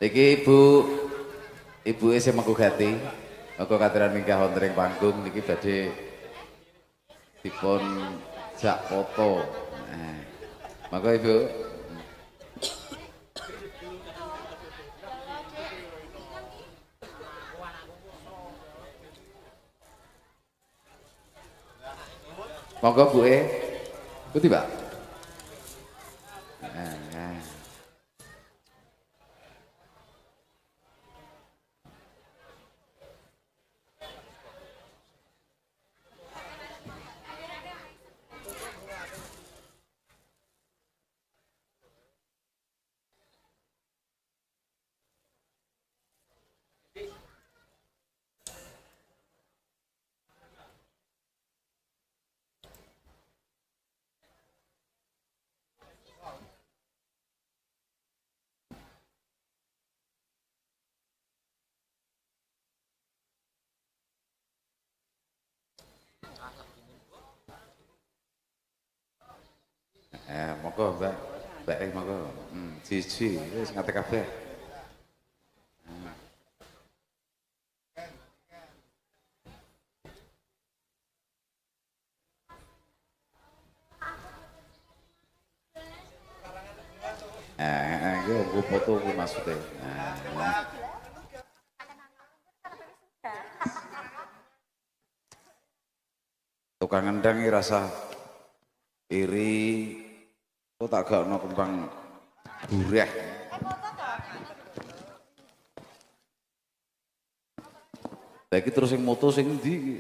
Iki ibu sing menggugati monggo katiran ningkah wonten ing panggung niki badhe dipun jak foto. Nah, monggo Ibu. Monggo Bu Putih Pak. Nah. Monggo Mbak, monggo. Siji wis ngate kabeh. Iki nggo foto kuwi maksude. Tukang ngendang iki rasa iri kok tak gak ono kembang bureh. Lagi terus sing moto sing endi iki?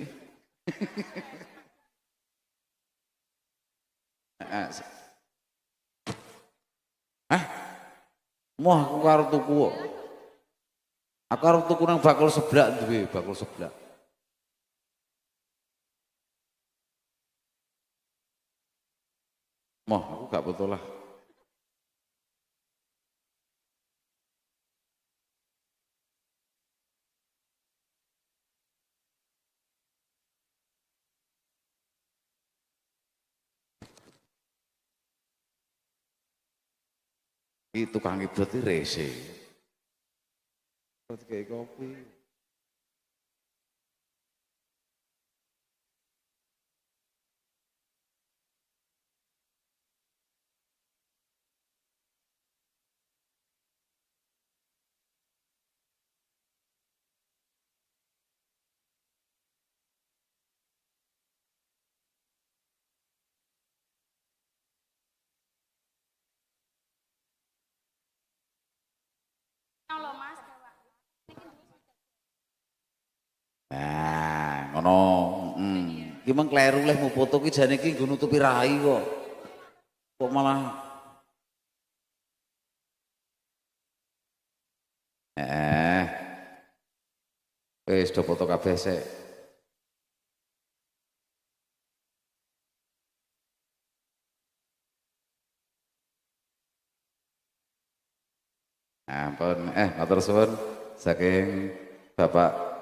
Hah? Moh aku karo tuku kok. Aku arep tuku nang bakul seblak duwe, bakul seblak. Moh aku gak betul lah. Iki tukang ibut iki rese. Kok kayak kopi. Nah, ngono. Iki meng kleru leh mau foto ki jane iki nggo nutupi rai kok. Kok malah wis do foto kabeh sik. Ampun, matur suwun saking Bapak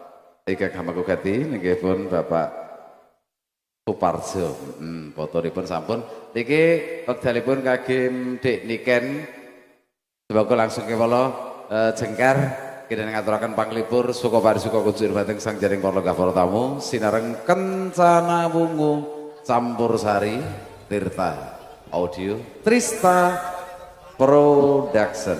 Ika Kamagugati nggih pun Bapak Suparjo. Fotonipun sampun. Niki wekdalipun kagem Dik Niken semoga langsung kewala jengkar kita ngaturaken panglipur suka parisuka kunjur bateng sang jaring para para tamu sinareng kencana wungu campur sari tirta audio Trista Production.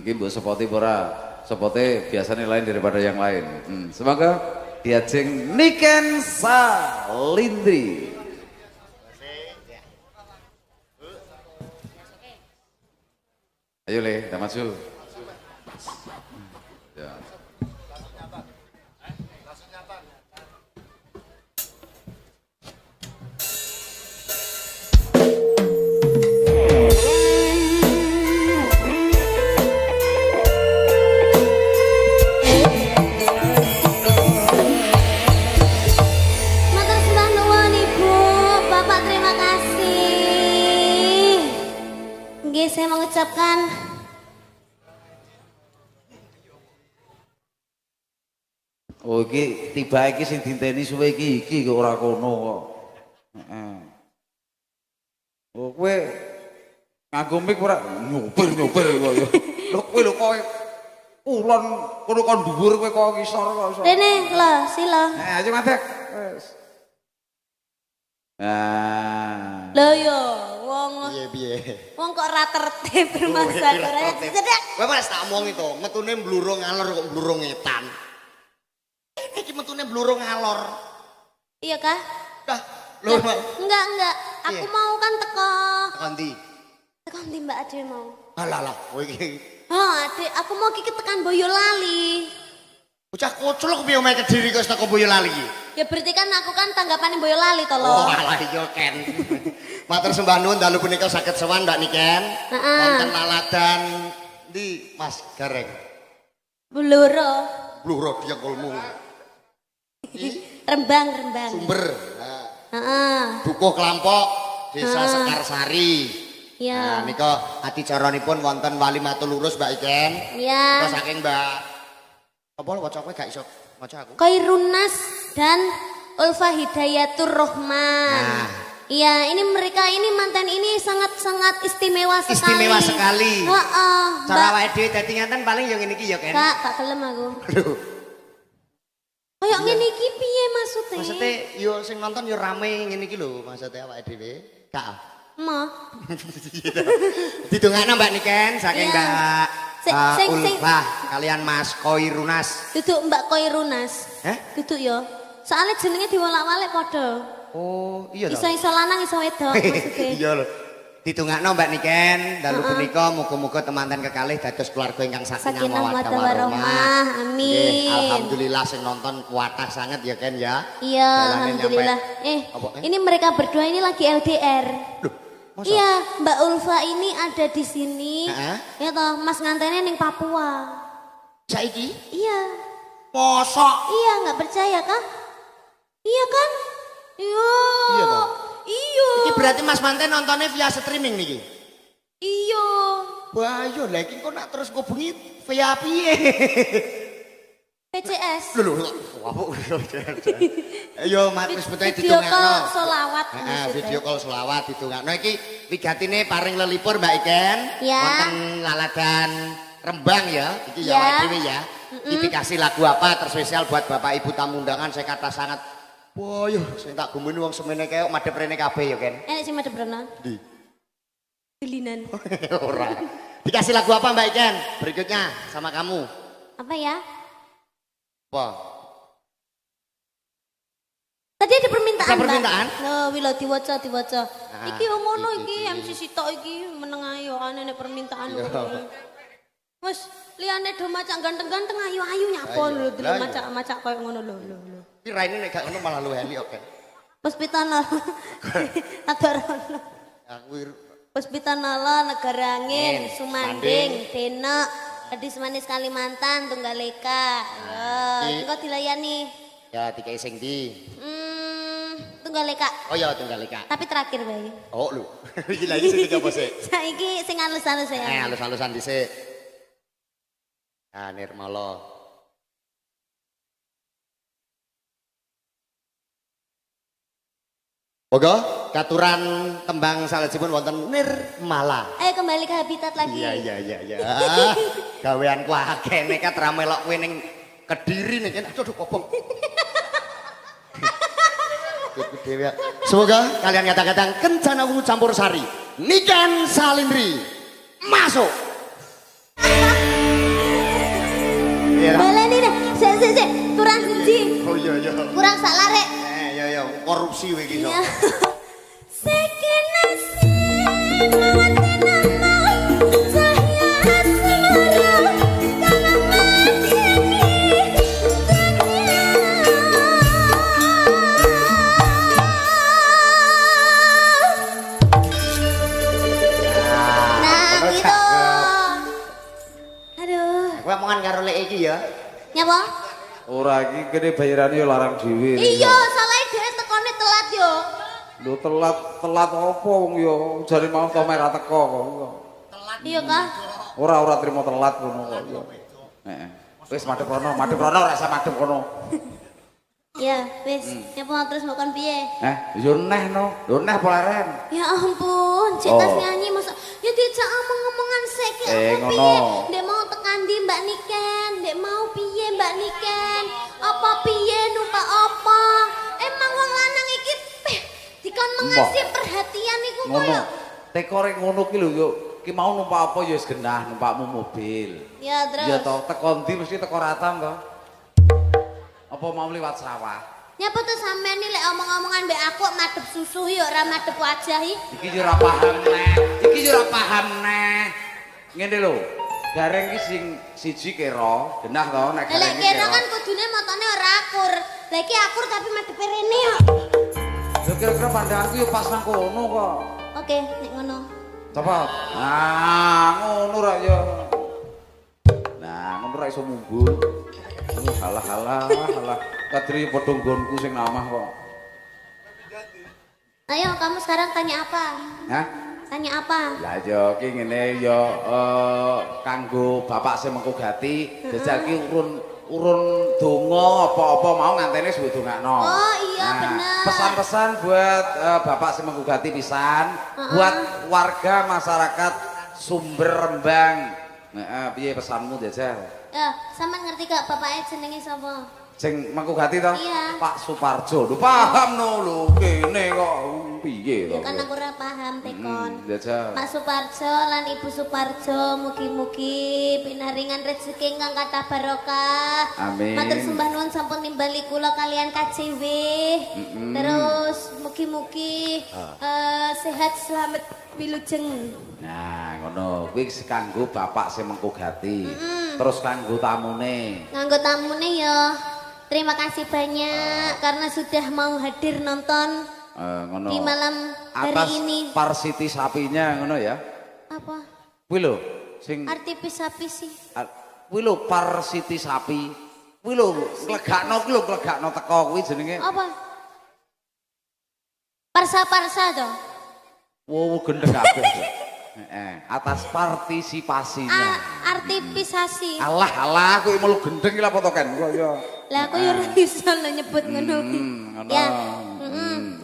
Iki mbok sepoti ora? Sepote biasanya lain daripada yang lain. Semoga diajeng Niken Salindri. Ayo Le, kita maju. Ya. Saya mengucapkan oh iki tiba iki sing dinteni suwe iki kok ora kono kok. Oh kowe nganggo mic ora nyopir kok ya. Lho kowe lho kowe Ulon kono kon dhuwur kowe kok ngisor kok. Rene lho, sila. Ayo Madek. Wes. Nah. Lho yo, wong Piye. wong kok ra tertib bermasalah. Cedak. Kowe wis tak omong itu, metune blurung ngalor kok blurung ngetan. Iki metune blurung ngalor. Iya kah? Dah, lho. Enggak. Aku mau kan teko. Tekan ndi? Teko ndi Mbak Ade mau? Alah, kowe iki. Oh, Ade, aku mau kiki tekan Boyolali. Bocah kuculuk piye omahe Kediri kok teko Boyolali iki? Ya berarti kan aku kan tanggapan Boyolali to lho. Oh, alah iya Ken. Matur sembah nuwun dalu punika saged sowan Mbak Niken. Wonten laladan ndi Mas Gareng? Bluro. Bluro dia kolmu. Rembang. Sumber. Heeh. Dukuh Klampok, Desa Sekarsari. Iya. Nah, nika adicaranipun wonten Wali Matulurus Mbak Iken. Iya. Nika saking Mbak apa waca kowe gak iso maca aku. Khairunnas dan Ulfa Hidayatur Rahman. Nah. Iya, ini mereka ini mantan ini sangat-sangat istimewa sekali. Istimewa sekali. Heeh. Cara awake dhewe dadi ngaten paling yo ngene iki ya, Ken. Kak gelem aku. Aduh. Kayak ngene iki piye maksudnya? Maksudnya yo sing nonton yo rame ngene iki lho maksudnya awake dhewe. Kak. Mah. Didongakno Mbak Niken saking Iya. Mbak Sing- Ulfah kalian Mas Koirunas. Duduk Mbak Koirunas. Heh? Duduk yo. Soalnya jenenge diwalak-walik padha. Oh, iya toh. Iso-iso lanang iso wedok maksudnya. Iya lho. Ditungakno Mbak Niken, dalu punika muga-muga temanten kekalih dados keluarga ingkang sakinah Sakinah mawaddah mawaddah warahmah. warahmah. Amin. Nggih, alhamdulillah sing nonton kuatah sangat ya Ken ya. Iya, Dalane alhamdulillah. nyampe- Apa, Ini mereka berdua ini lagi LDR. Loh, masa? Iya, Mbak Ulfa ini ada di sini. Heeh. Ya toh, Mas ngantennya ning Papua. Saiki? Iya. Mosok. Iya, nggak percaya kah? Iya kan? Iya. Iya toh? Iya. Iki berarti Mas Manten nontonnya via streaming niki. Iya. Wah, yo lha iki kok nak terus ngubungi via piye? PCS. Lho, wah. Ayo Mas wis betul Video ditungakno. call selawat. Heeh, maksudnya. video call selawat ditungakno iki wigatine paring lelipur Mbak Iken. Ya. Wonten laladan Rembang ya. Iki ya Ya. awake dhewe ya. Iki dikasih lagu apa terspesial buat Bapak Ibu tamu undangan saya kata sangat. Wah, yo sing tak gumuni wong semene kaya madhep rene kabeh ya Ken. Enak sih madep renang. Di. Bilinan. Ora. Dikasih lagu apa Mbak Iken? Berikutnya sama kamu. Apa ya? Apa? Tadi ada permintaan. Ada permintaan? Loh, wilo diwaca. Ah, Iki yo ngono iki. iki MC Sitok iki meneng ayo aneh permintaan. Iya. Wes, liyane do macak ganteng-ganteng ayu-ayu nyapa Ayo. lho, Lah, iya. macak-macak koyo ngono lho. Iki raine nek gak ngono malah lu heli oke. Hospital Nagarono. Aku Hospital Negara Angin, Angin, Sumanding, Denok, Gadis Manis Kalimantan, Tunggaleka. Yo, engko dilayani. ya dikai sing di. Tunggaleka. Oh ya Tunggaleka. Tapi terakhir bae. Oh lu. Iki lagi sing apa sih? Saiki sing halus-halus ya. Halus-halusan dhisik. Ah Nirmala. Moga katuran tembang salajipun wonten Nirmala. Ayo kembali ke habitat lagi. Iya. Gaweanku akeh nekat ra melok kowe ning Kediri nih kan. Aduh kopong. Semoga kalian kata-kata kencana wungu campur sari. Niken Salindri masuk. Iya. Baleni dah. Sik. Kurang siji. Oh iya. Kurang sak larek. Iya korupsi kowe iki. Iya. Sekenasi lawate nama Cahya Asmara Kangen Majeni Nah gitu. Aduh. Kowe omongan karo lek iki ya. Nyapa? Ora iki kene bayarane yo larang dhewe. Iya, salahnya dia tekone telat yo. Lho telat apa wong yo jare mau to merah teko kok. Iya kah? Ora trimo telat ngono kok yo. Heeh. Wis madhep rono ora usah madhep kono. Ya, wis. Nyapa terus makan piye? Yo neh no. Lho neh apa leren? Ya ampun, cek tas nyanyi masa ya dijak omong-omongan sik Eh, apa ngono. piye? Ndek mau tekan di Mbak Niken. Dek mau piye Mbak Niken? Apa piye numpak apa? Emang wong lanang iki dikon mengasih perhatian iku koyo. Teko rek ngono ki lho yo. Ki mau numpak apa ya wis genah numpakmu mobil. Ya terus. Ya toh teko ndi mesti teko Ratam toh. Apa mau liwat sawah? Nyapa tuh sampean nih lek omong-omongan mbek aku madhep susu yo ora madhep wajah iki. Iki yo ora paham neh. Iki yo ora paham neh. Ngene lho. Gareng ki sing siji kira, genah to nek gareng. Lek kira kan kudune motone ora akur. Lah iki akur tapi madhep rene yo. Lho kira-kira pandanganku yo pas nang kono kok. Oke, nek ngono. Coba. Nah, ngono ra yo. Nah, ngono ra iso munggul. Halah. Kadri padha nggonku sing namah kok. Ayo kamu sekarang tanya apa? Hah? Tanya apa? Lah yo ki ngene yo kanggo bapak sing mengko gati, jajal ki urun donga apa-apa mau ngantene suwe dongakno. Oh iya bener. Pesan-pesan buat bapak sing mengko gati pisan, buat warga masyarakat Sumber Rembang. Heeh, piye pesanmu jajal? Ya, sampean ngerti gak bapake jenenge sapa? Sing mengko gati to? Iya. Pak Suparjo. Lho paham no lho kene kok piye to? Ya kan aku ora paham tekon. Jajal. Pak Suparjo lan Ibu Suparjo mugi-mugi pinaringan rezeki ingkang kathah barokah. Amin. Matur sembah nuwun sampun nimbali kula kalian KCW. Terus mugi-mugi sehat selamat wilujeng. Nah, ngono. Kuwi kanggo bapak sing mengko gati. Terus kanggo tamune. Nganggo tamune ya. Terima kasih banyak karena sudah mau hadir nonton Ngono. di malam hari Atas ini. Parsiti sapinya ngono ya. Apa? Kuwi lho sing Arti pisa-pisi. kuwi lho Parsiti sapi. Kuwi lho nglegakno kuwi lho nglegakno teko kuwi jenenge. Apa? Parsa-parsa toh. Wow, gendeng kabeh. Atas partisipasinya. Artipisasi. Alah, kuwi melu gendeng iki lha apa to kan kok ya. Lah aku ya ora iso lho nyebut ngono ki. Ngono. Ya.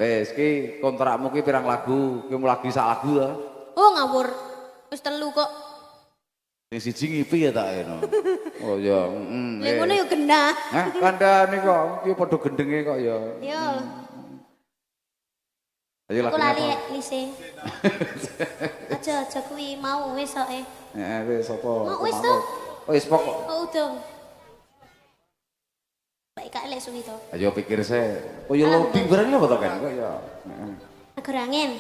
Wes ki kontrakmu ki pirang lagu? Ki mau lagi sak lagu ta? Oh ngawur. Wis telu kok. Sing siji ngipi ya tak eno. Oh ya, Lah ngono ya genah. Hah, kandhane kok ki padha gendenge kok ya. Yo. Ayo Aku lagunya lali apa? lise. Aja kuwi mau wis kok e. Wis apa? Mau wis to? Wis pokok. Oh udah. Baik kak lek suwi to. Ayo pikir saya. Oh ya loading barang apa to kan kok ya. Negara angin.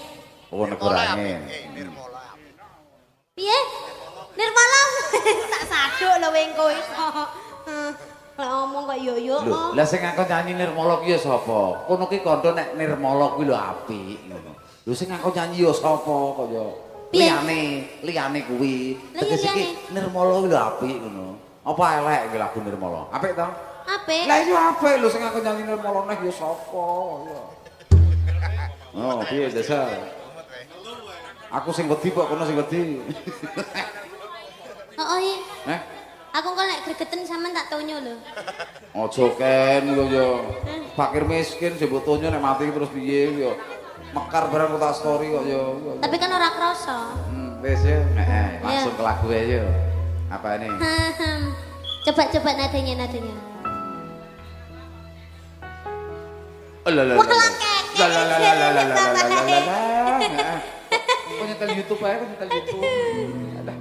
Oh negara angin. Piye? Nirmala tak saduk lho wengko iso. Lah ngomong kok yo-yo. Lho, lah sing ngakon nyanyi Nirmala ki ya sapa? Kono ki kandha nek Nirmala kuwi lho apik ngono. Lho sing ngakon nyanyi ya sapa kok ya? Liyane kuwi. Tegese iki Nirmala kuwi lho apik ngono. Apa elek iki lagu Nirmala? Apik to? Apik. Lah iya apik lho sing ngakon nyanyi Nirmala nek ya sapa ya. Oh, piye dasar? Aku sing wedi kok kono sing wedi. Oh iya. Aku kok nek gregeten sampean tak tonyo lho. Aja ken lho ya. Fakir miskin jebut tonyo nek mati terus piye ya. Mekar barang kok tak story kok ya. Tapi kan ora krasa. Wis ya. Langsung ke lagu aja. Apa ini? Coba nadanya. Lah. Kok nyetel YouTube aja, kok nyetel YouTube. Adah.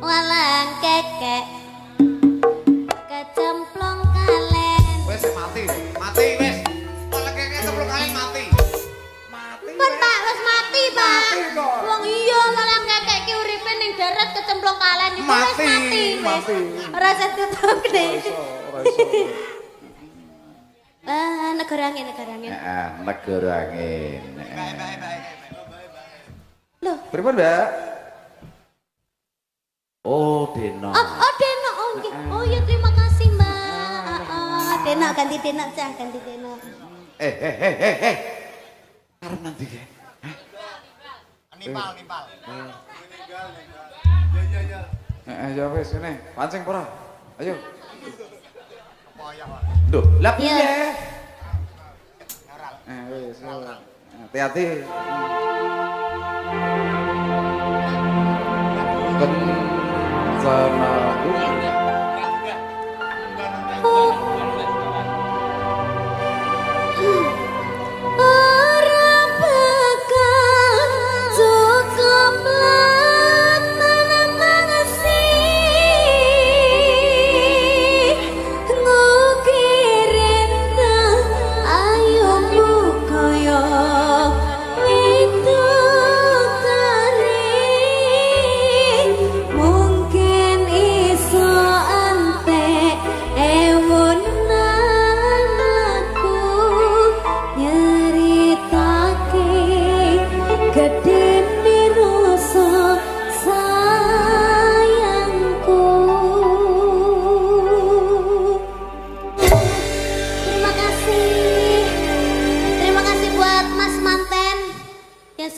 Walang kekek kecemplung kalen. Wes mati wes. Walang kekek kecemplung kalen mati. Kan Pak wis mati, Pak. Wong iya walang kekek ki uripe ning darat kecemplung kalen iku wis mati. Ora setutuk deh. Ora iso. Negara angin. Negara angin. Loh, Pripun, Mbak? Oh, Deno. Oh, Deno. Oh, nggih. Oh, ya terima kasih, Mbak. Deno ganti Deno. Karep nanti ke? Nimpal. Ya wis ngene, pancing ora? Ayo. Apa ya, Pak? Duh, lah piye? Iya. Wis. Hati-hati. Kencana.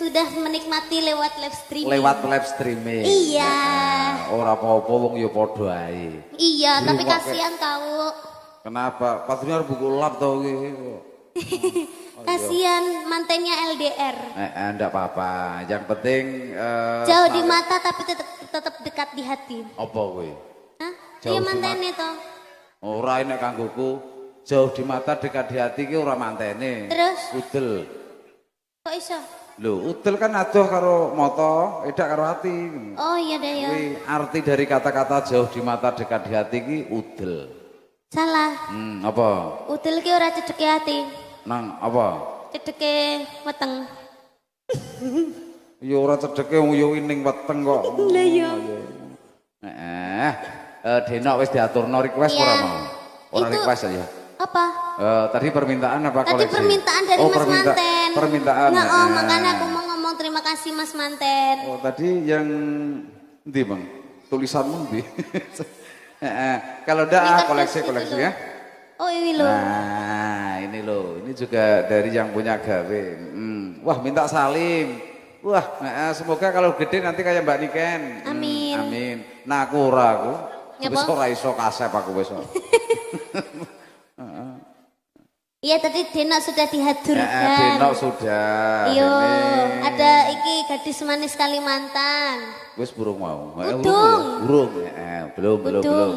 sudah menikmati lewat live streaming. Lewat live streaming. Iya. Ora apa-apa wong ya padha ae. Iya, tapi kasihan tahu. Kenapa? Pastinya harus buku lap tau gitu. Kasihan mantennya LDR. Enggak apa-apa. Yang penting Jauh di mata tapi tetap dekat di hati. apa kowe? Hah? Jauh Iya di mantennya toh. Ora enek kanggoku. Jauh di mata dekat di hati ki ora mantene. Terus? Udel. Kok iso? Lho, udel kan adoh karo mata, edak karo hati. Oh iya deh ya. Kuwi arti dari kata-kata jauh di mata dekat di hati ki udel. Salah. Apa? Udel ki ora cedeke hati. Nang apa? Cedeke weteng. Ya ora cedeke wong ya wining weteng kok. Lah iya. Denok wis diaturno request ora mau? Ora Itu- request ya. Apa? Tadi permintaan apa Tadi koleksi? permintaan dari Mas Manten. Permintaan. Nah, oh, makanya aku mau ngomong terima kasih Mas Manten. Oh, tadi yang ndi, Bang? Tulisanmu ndi? Kalau Ini enggak kertas koleksi-koleksi itu ya. loh. Oh ini loh. Nah, ini loh. Ini juga dari yang punya gawe. Wah, minta salim. Wah, semoga kalau gede nanti kayak Mbak Niken. Amin. Amin. Nah, aku ora aku. Ya, Wis Bang? ora iso kasep aku wis. Iya tadi Denok sudah dihadirkan. Denok sudah. Iyo, Ini. ada iki gadis manis Kalimantan. Wis burung mau. Udung. Burung. Belum. Udung.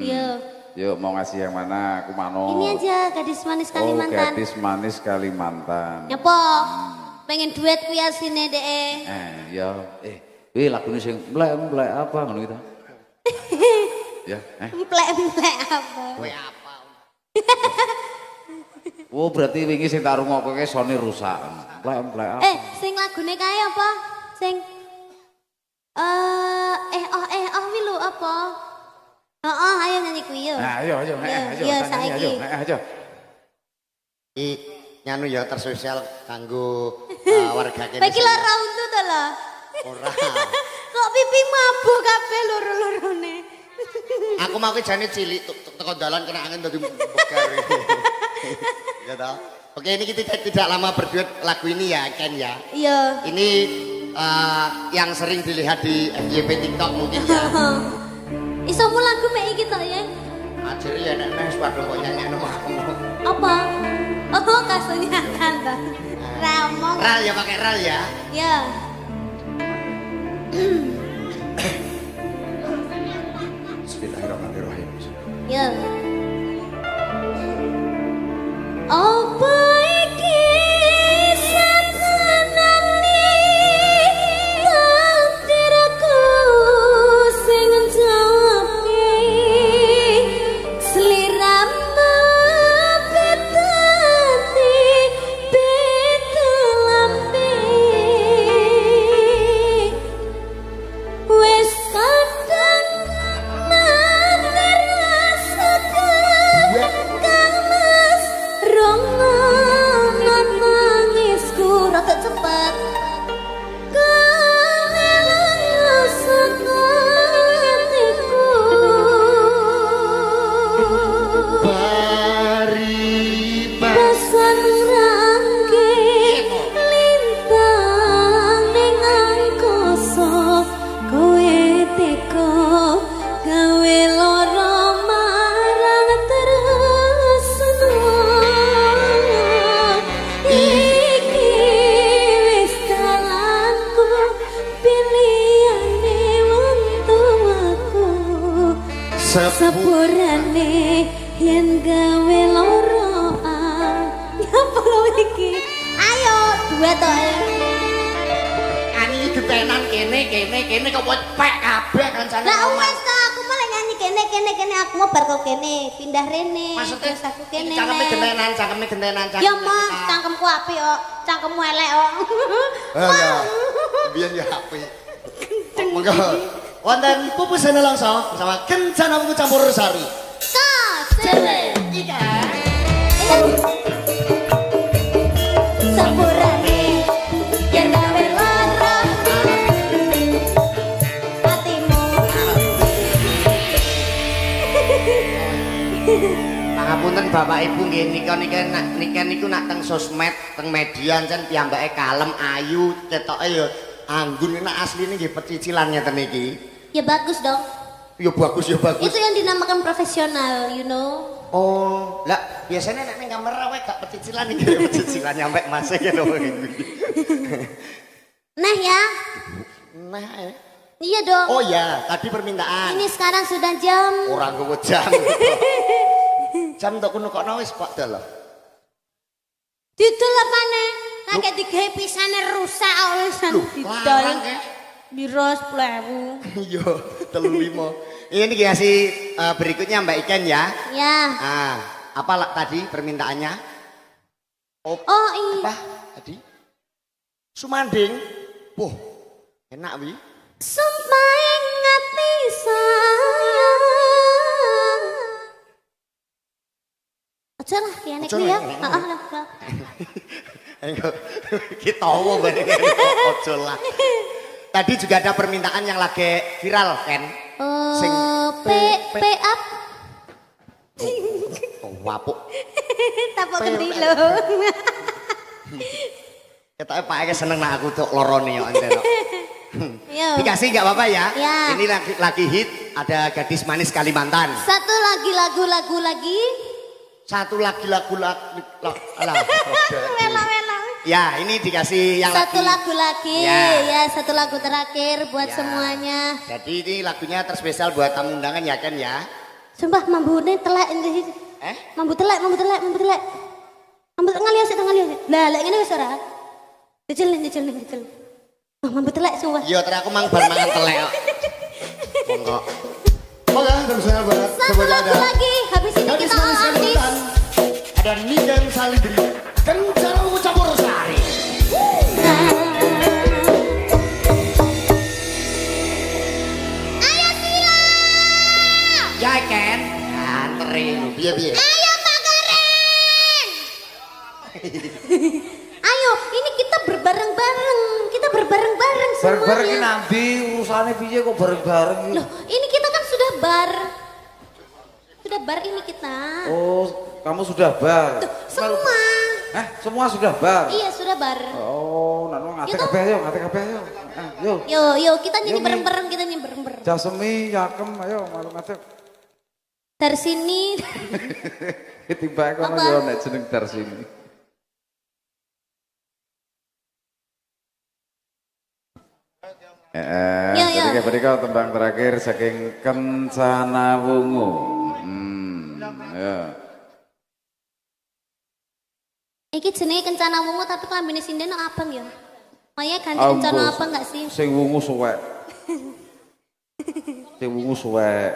Iya. Yuk mau ngasih yang mana? Aku mano. Ini aja gadis manis Oh, Kalimantan. gadis manis Kalimantan. Nyepo. Pengen duet kuwi asine dek. Ya. Wih lagune sing mlek apa ngono gitu. Ya, Emplek apa? Kowe apa? Oh, berarti wingi sing tak rungokke sone rusak. Mlek apa? Sing lagune kae apa? Sing wi lho apa? Ayo nyanyi kuwi yo. Nah, ayo. Iya, Tanya, saiki. ayo. Iki nyanu ya tersosial kanggo warga kene. Iki lara untu to lho. Ora. Kok pipi mabuk kabeh loro-lorone. Aku mau jane cilik teko dalan kena angin dadi begar. Ya toh. Oke, ini kita tidak lama berduet lagu ini ya, Ken ya. Iya. Ini yang sering dilihat di FYP TikTok mungkin ya. Iso mu lagu mek iki to ya? Ajeri ya nek wis padha kok nyanyekno aku. Apa? Oh, kasunya kan to. Ramong. Ral ya pakai ral ya. Ya. Bismillahirrahmanirrahim. Ya. Apa iki satenane takdirku sing njawabke sliramu betati betelambe wis kadang rongan nangisku rada cepet kemelang sakatiku pesan rangke lintang ning angkasa kowe teko gawe lara marang tresno iki wis dalanku pilihane wong tuaku sepurane yen gawe lara apa lho iki ayo duet to ayo Ani getenan kene kok pek kabeh kancane. lah wes to aku malah nyanyi kene aku mau bar kok kene pindah rene Maksudnya terus aku kene cangkeme Nek. gentenan. ya mah cangkemku apik kok cangkemmu elek kok Ya, biyen ya apik. Monggo. Wonten pupusane langsung bersama Kencana Buku Campur Sari. Cere Ika. sepurane yen gawe lara hatimu Pangapunten Bapak Ibu nggih nika niku nak teng sosmed, teng media jan piyambake kalem, ayu, ketoke ya anggun nek asline nggih pecicilan ngeten iki. Ya bagus dong. Ya bagus ya bagus. Itu yang dinamakan profesional, you know. Oh, lah biasanya nek ning kamera wae gak pecicilan iki ya pecicilan nyampe masih gitu. Nah ya. Nah, Iya dong. oh ya, tadi permintaan. Ini sekarang sudah jam. Orang gue jam. Jam tok kuno kok wis Pak Dal. Didol apane? Lagi digawe pisane rusak wisan didol. Biros plewu. Iya, 35. Ini dikasih berikutnya Mbak Iken ya. Ya. Ah, apa tadi permintaannya? Oh iya. Apa tadi? Sumanding. Wah, enak wi. Sumpah ngati sayang. Aja lah, ya nek ya. Heeh lah. Ayo, kita tahu bareng ojo lah. Tadi juga ada permintaan yang lagi viral kan? P up. Oh, wapuk. Tapok gede lho. Ketoknya Pak Eke seneng nak aku tok lorone yo enten. Dikasih nggak apa-apa ya? Ya. Ini lagi hit, ada gadis manis Kalimantan. Satu lagi lagu lagi. Satu lagi lagu alah. Wela-wela. Ya, ini dikasih yang Satu lagi. lagu lagi. Ya, satu lagu terakhir buat Ya. semuanya. Jadi ini lagunya terspesial buat tamu undangan ya kan ya? Sumpah mambune telek ini. Mambu telek. Mambu ngalias. Lah, lek ngene wis ora. Dicel. Oh, mambu telek sumpah. Iya, aku mang bar mangan telek kok. Monggo. Oke, terus saya buat Satu lagu lagi. Habis ini kita artis. Ada Niken Salibri. Kencana campur sari. Ayo Sila. Ya Ken, anterin piye. Ayo Pak Gareng. Ayo, ini kita berbareng-bareng. Bareng-bareng semuanya. nanti urusannya piye kok bareng-bareng iki? Loh, ini kita kan sudah bar. Sudah bar ini kita. Oh, kamu sudah bar. Tuh, semua. Semua sudah bar. Iya, sudah bar. Oh, nanu ngate Yuk, kabeh yo. Yo. Yo, kita nyanyi Yuk, Mi. bareng-bareng, Jasemi, Yakem, ayo malu ngate. Dari sini. Tiba kono Apa? yo nek jeneng dar sini. Jadi berikan tembang terakhir saking Kencana Wungu. Ya. Iki jenenge Kencana Wungu tapi klambine sinden abang ya. Maya ganti Kencana apa enggak sih? Sing wungu suwek. Sing wungu suwek.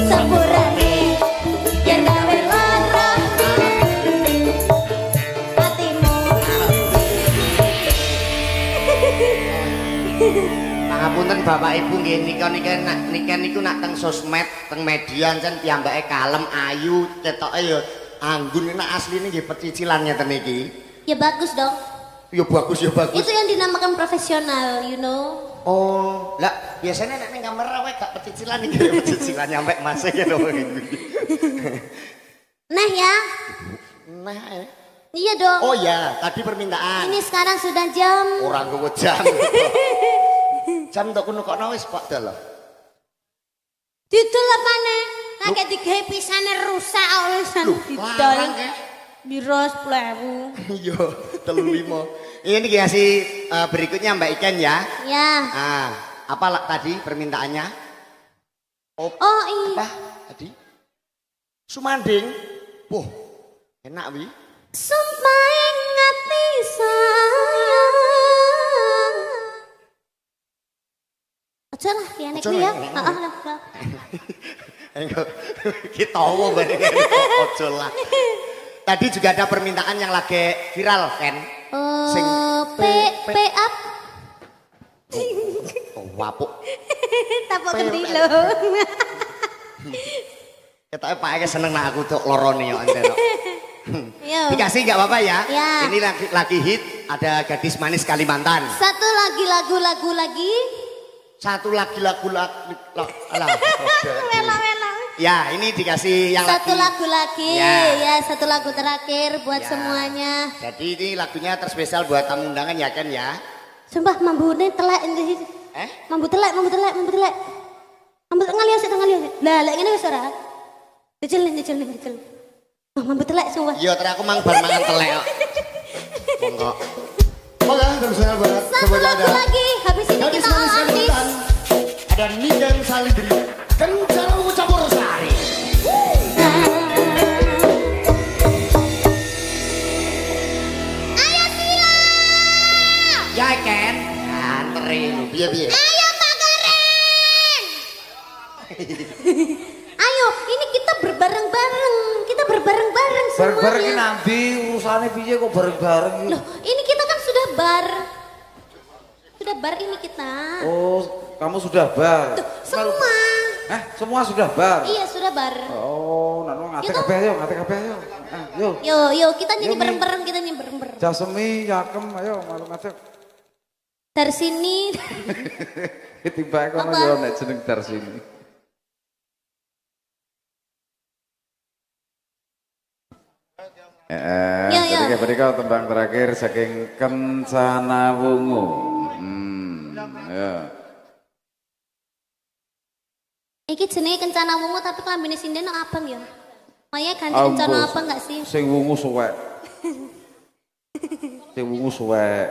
Sampurane yen gawe lara atimu. Pangapunten Bapak Ibu nggih nika niku nak teng sosmed, teng media jan piyambake kalem, ayu, ketoke ya anggun nek asline nggih pecicilan ngeten iki. Ya bagus dong. Ya bagus ya bagus. Itu yang dinamakan profesional, you know. Oh, lah biasanya nek ning kamera wae gak pecicilan iki ya pecicilan nyampe masih gitu. Nah ya. Nah, Iya dong. oh ya, tadi permintaan. Ini sekarang sudah jam. Orang gue jam. Jam tok kuno kok wis Pak Dal. Didol apane? Lagi digawe pisane rusak wisan didol. Biros plewu. Iya, 35. Ini dikasih berikutnya Mbak Iken ya. Ya. Ah, apa tadi permintaannya? Oh iya. Apa tadi? Sumanding. Wah, enak wi. Sumpah ngati sayang. Aja lah, ya nek ya. Heeh lah. Ayo, kita tahu bareng ojo lah. Tadi juga ada permintaan yang lagi viral kan? P up. Oh, wapuk. Tapok gede lho. Ketoke Pak Eke seneng nak aku tok lorone yo enten kok. Yo. Dikasih nggak apa-apa ya? Ya. Ini lagi hit, ada gadis manis Kalimantan. Satu lagi lagu lagi. Satu lagi lagu alah. Wela-wela. Ya, ini dikasih yang Satu lagi. lagu lagi. Ya. Ya, satu lagu terakhir buat Ya. semuanya. Jadi ini lagunya terspesial buat tamu undangan ya kan ya? Sumpah mambune telek ini. Mambu telek. Mambu ngalias. Lah, lek ngene wis ora. Dicil. Oh, mambu telek sumpah. Iya, terus aku mang bar mangan telek kok. Monggo. Monggo terusnya buat Satu lagu lagi. Habis ini gadis kita manis all artis. Kalimantan. Ada Niken Salibri. Kencana mengucapur sari. Ayo Sila. Ya Ken, anterin. Piye? Ayo Pak Karen. Ayo, ini kita berbareng-bareng. Kita berbareng-bareng semuanya. Bareng-bareng iki nanti urusane piye kok bareng-bareng iki? Loh, ini kita kan sudah bar. Sudah bar ini kita. Oh, kamu sudah bar. Tuh, semua. Semua sudah bar. Iya, sudah bar. Oh, nanu ngate Gitu. kabeh ayo, ngate kabeh ayo. Yuk. Yo, kita nyanyi Yuk, Mi. bareng-bareng, Jasemi, Yakem, ayo malu ngate. Dari sini. Tiba kono Apa? yo nek jeneng dar sini. Ya, ya. Jadi berikut tembang terakhir saking Kencana Wungu. Ya. Iki jenenge Kencana Wungu tapi klambine sinden abang ya. Maya ganti Ampun. Kencana abang gak sih? Sing wungu suwek. Sing wungu suwek.